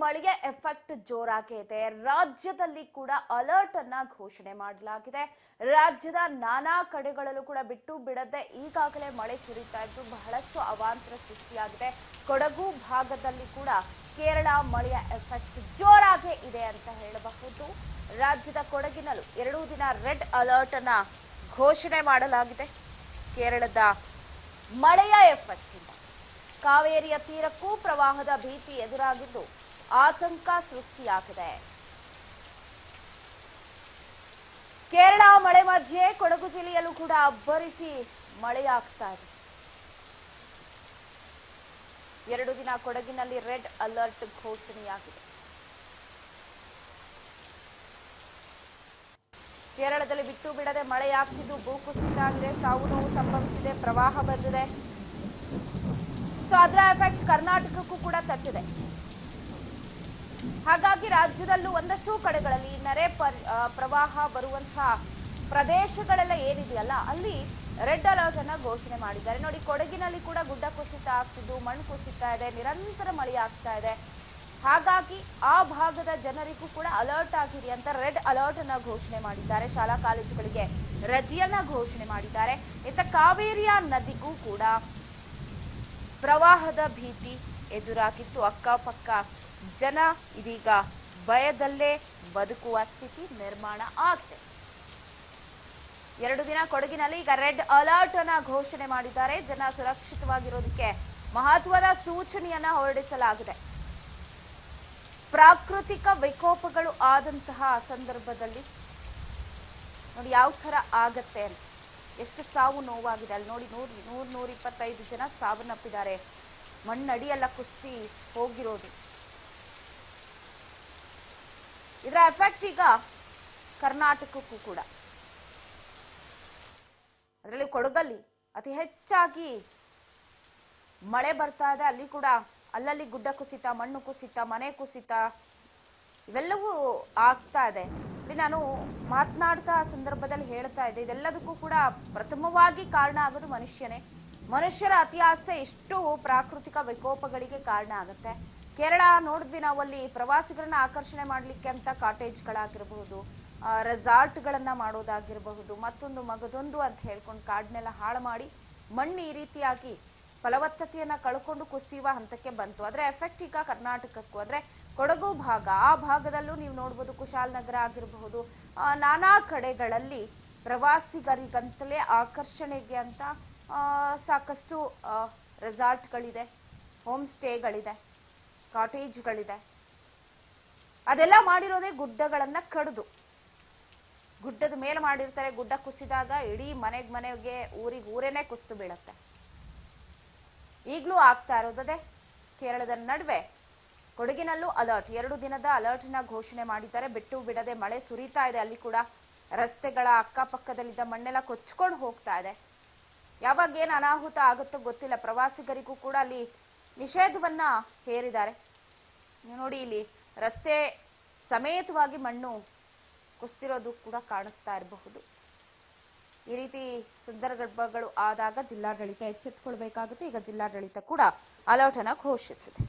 ಮಳೆಯ ಎಫೆಕ್ಟ್ ಜೋರಾಗೇ ಇದೆ. ರಾಜ್ಯದಲ್ಲಿ ಕೂಡ ಅಲರ್ಟ್ ಅನ್ನ ಘೋಷಣೆ ಮಾಡಲಾಗಿದೆ. ರಾಜ್ಯದ ನಾನಾ ಕಡೆಗಳಲ್ಲೂ ಕೂಡ ಬಿಟ್ಟು ಬಿಡದೆ ಈಗಾಗಲೇ ಮಳೆ ಸುರಿತಾ ಇದ್ದು ಬಹಳಷ್ಟು ಅವಾಂತರ ಸೃಷ್ಟಿಯಾಗಿದೆ. ಕೊಡಗು ಭಾಗದಲ್ಲಿ ಕೂಡ ಕೇರಳ ಮಳೆಯ ಎಫೆಕ್ಟ್ ಜೋರಾಗೇ ಇದೆ ಅಂತ ಹೇಳಬಹುದು. ರಾಜ್ಯದ ಕೊಡಗಿನಲ್ಲೂ 2 ದಿನ ರೆಡ್ ಅಲರ್ಟ್ ಅನ್ನ ಘೋಷಣೆ ಮಾಡಲಾಗಿದೆ. ಕೇರಳದ ಮಳೆಯ ಎಫೆಕ್ಟ್ ಇಂದ ಕಾವೇರಿಯ ತೀರಕ್ಕೂ ಪ್ರವಾಹದ ಭೀತಿ ಎದುರಾಗಿದ್ದು ಆತಂಕ ಸೃಷ್ಟಿಯಾಗಿದೆ. ಕೇರಳ ಮಳೆ ಮಧ್ಯೆ ಕೊಡಗು ಜಿಲ್ಲೆಯಲ್ಲೂ ಕೂಡ ಅಬ್ಬರಿಸಿ ಮಳೆಯಾಗ್ತಾ ಇದೆ. 2 ದಿನ ಕೊಡಗಿನಲ್ಲಿ ರೆಡ್ ಅಲರ್ಟ್ ಘೋಷಣೆಯಾಗಿದೆ. ಕೇರಳದಲ್ಲಿ ಬಿಟ್ಟು ಬಿಡದೆ ಮಳೆಯಾಗ್ತಿದ್ದು ಭೂಕುಸಿತ ಆಗಿದೆ, ಸಾವು ನೋವು ಸಂಭವಿಸಿದೆ, ಪ್ರವಾಹ ಬಂದಿದೆ. ಸೊ ಅದರ ಎಫೆಕ್ಟ್ ಕರ್ನಾಟಕಕ್ಕೂ ಕೂಡ ತಟ್ಟಿದೆ. ಹಾಗಾಗಿ ರಾಜ್ಯದಲ್ಲೂ ಒಂದಷ್ಟು ಕಡೆಗಳಲ್ಲಿ ನೆರೆ ಪ್ರವಾಹ ಬರುವಂತಹ ಪ್ರದೇಶಗಳೆಲ್ಲ ಏನಿದೆಯಲ್ಲ ಅಲ್ಲಿ ರೆಡ್ ಅಲರ್ಟ್ ಅನ್ನ ಘೋಷಣೆ ಮಾಡಿದ್ದಾರೆ. ನೋಡಿ, ಕೊಡಗಿನಲ್ಲಿ ಕೂಡ ಗುಡ್ಡ ಕುಸಿತ ಆಗ್ತಿದ್ದು, ಮಣ್ಣು ಕುಸಿತಾ ಇದೆ, ನಿರಂತರ ಮಳೆ ಆಗ್ತಾ ಇದೆ. ಹಾಗಾಗಿ ಆ ಭಾಗದ ಜನರಿಗೂ ಕೂಡ ಅಲರ್ಟ್ ಆಗಿರಿ ಅಂತ ರೆಡ್ ಅಲರ್ಟ್ ಅನ್ನ ಘೋಷಣೆ ಮಾಡಿದ್ದಾರೆ. ಶಾಲಾ ಕಾಲೇಜುಗಳಿಗೆ ರಜೆಯನ್ನ ಘೋಷಣೆ ಮಾಡಿದ್ದಾರೆ. ಇತ್ತ ಕಾವೇರಿಯ ನದಿಗೂ ಕೂಡ ಪ್ರವಾಹದ ಭೀತಿ ಎದುರಾಗಿತ್ತು. ಅಕ್ಕಪಕ್ಕ ಜನ ಇದೀಗ ಭಯದಲ್ಲೇ ಬದುಕುವ ಸ್ಥಿತಿ ನಿರ್ಮಾಣ ಆಗಿದೆ. 2 ದಿನ ಕೊಡಗಿನಲ್ಲಿ ಈಗ ರೆಡ್ ಅಲರ್ಟ್ ಅನ್ನ ಘೋಷಣೆ ಮಾಡಿದ್ದಾರೆ. ಜನ ಸುರಕ್ಷಿತವಾಗಿರೋದಕ್ಕೆ ಮಹತ್ವದ ಸೂಚನೆಯನ್ನ ಹೊರಡಿಸಲಾಗಿದೆ. ಪ್ರಾಕೃತಿಕ ವಿಕೋಪಗಳು ಆದಂತಹ ಸಂದರ್ಭದಲ್ಲಿ ನೋಡಿ ಯಾವ ತರ ಆಗತ್ತೆ ಅಂತ, ಎಷ್ಟು ಸಾವು ನೋವಾಗಿದೆ ಅಲ್ಲಿ ನೋಡಿ. 125 ಜನ ಸಾವನ್ನಪ್ಪಿದ್ದಾರೆ. ಮಣ್ಣಡಿಯೆಲ್ಲ ಕುಸ್ತಿ ಹೋಗಿರೋದು. ಇದರ ಎಫೆಕ್ಟ್ ಈಗ ಕರ್ನಾಟಕಕ್ಕೂ ಕೂಡ, ಅದರಲ್ಲಿ ಕೊಡಗಲ್ಲಿ ಅತಿ ಹೆಚ್ಚಾಗಿ ಮಳೆ ಬರ್ತಾ ಇದೆ. ಅಲ್ಲಿ ಕೂಡ ಅಲ್ಲಲ್ಲಿ ಗುಡ್ಡ ಕುಸಿತ, ಮಣ್ಣು ಕುಸಿತ, ಮನೆ ಕುಸಿತ ಇವೆಲ್ಲವೂ ಆಗ್ತಾ ಇದೆ. ನಾನು ಮಾತನಾಡ್ತಾ ಸಂದರ್ಭದಲ್ಲಿ ಹೇಳ್ತಾ ಇದ್ದೆ, ಇದೆಲ್ಲದಕ್ಕೂ ಕೂಡ ಪ್ರಥಮವಾಗಿ ಕಾರಣ ಆಗೋದು ಮನುಷ್ಯನೇ. ಮನುಷ್ಯರ ಅತಿಯಾಸೆ ಇಷ್ಟು ಪ್ರಾಕೃತಿಕ ವಿಕೋಪಗಳಿಗೆ ಕಾರಣ ಆಗುತ್ತೆ. ಕೇರಳ ನೋಡಿದ್ವಿ ನಾವು, ಅಲ್ಲಿ ಪ್ರವಾಸಿಗರನ್ನ ಆಕರ್ಷಣೆ ಮಾಡ್ಲಿಕ್ಕೆ ಅಂತ ಕಾಟೇಜ್ಗಳಾಗಿರಬಹುದು, ರೆಸಾರ್ಟ್ಗಳನ್ನ ಮಾಡೋದಾಗಿರಬಹುದು, ಮತ್ತೊಂದು ಮಗದೊಂದು ಅಂತ ಹೇಳ್ಕೊಂಡು ಕಾಡನ್ನೆಲ್ಲ ಹಾಳು ಮಾಡಿ ಮಣ್ಣು ಈ ರೀತಿಯಾಗಿ ಫಲವತ್ತತೆಯನ್ನ ಕಳ್ಕೊಂಡು ಕುಸಿಯುವ ಹಂತಕ್ಕೆ ಬಂತು. ಅದರ ಎಫೆಕ್ಟ್ ಈಗ ಕರ್ನಾಟಕಕ್ಕೂ, ಅಂದ್ರೆ ಕೊಡಗು ಭಾಗ, ಆ ಭಾಗದಲ್ಲೂ ನೀವು ನೋಡ್ಬೋದು. ಕುಶಾಲನಗರ ಆಗಿರಬಹುದು, ನಾನಾ ಕಡೆಗಳಲ್ಲಿ ಪ್ರವಾಸಿಗರಿಗಂತಲೇ ಆಕರ್ಷಣೆಗೆ ಅಂತ ಸಾಕಷ್ಟು ರೆಸಾರ್ಟ್ಗಳಿದೆ, ಹೋಮ್ ಸ್ಟೇಗಳಿದೆ, ಕಾಟೇಜ್ಗಳಿದೆ. ಅದೆಲ್ಲ ಮಾಡಿರೋದೇ ಗುಡ್ಡಗಳನ್ನ ಕಡಿದು. ಗುಡ್ಡದ ಮೇಲೆ ಮಾಡಿರ್ತಾರೆ. ಗುಡ್ಡ ಕುಸಿದಾಗ ಇಡೀ ಮನೆಗೆ ಊರೇನೆ ಕುಸಿದು ಬೀಳುತ್ತೆ. ಈಗಲೂ ಆಗ್ತಾ ಇರೋದೇ. ಕೇರಳದ ನಡುವೆ ಕೊಡಗಿನಲ್ಲೂ ಅಲರ್ಟ್, 2 ದಿನದ ಅಲರ್ಟ್ ನ ಘೋಷಣೆ ಮಾಡಿದ್ದಾರೆ. ಬಿಟ್ಟು ಬಿಡದೆ ಮಳೆ ಸುರಿತಾ ಇದೆ. ಅಲ್ಲಿ ಕೂಡ ರಸ್ತೆಗಳ ಅಕ್ಕಪಕ್ಕದಲ್ಲಿದ್ದ ಮಣ್ಣೆಲ್ಲ ಕೊಚ್ಕೊಂಡು ಹೋಗ್ತಾ ಇದೆ. ಯಾವಾಗ ಏನು ಅನಾಹುತ ಆಗುತ್ತೋ ಗೊತ್ತಿಲ್ಲ. ಪ್ರವಾಸಿಗರಿಗೂ ಕೂಡ ಅಲ್ಲಿ ನಿಷೇಧವನ್ನ ಹೇರಿದ್ದಾರೆ. ನೋಡಿ, ಇಲ್ಲಿ ರಸ್ತೆ ಸಮೇತವಾಗಿ ಮಣ್ಣು ಕುಸಿತಿರೋದು ಕೂಡ ಕಾಣಿಸ್ತಾ ಇರಬಹುದು. ಈ ರೀತಿ ಸಂದರ್ಭಗಳು ಆದಾಗ ಜಿಲ್ಲಾಡಳಿತ ಎಚ್ಚೆತ್ತುಕೊಳ್ಬೇಕಾಗುತ್ತೆ. ಈಗ ಜಿಲ್ಲಾಡಳಿತ ಕೂಡ ಅಲರ್ಟ್ ಅನ್ನ ಘೋಷಿಸಿದೆ.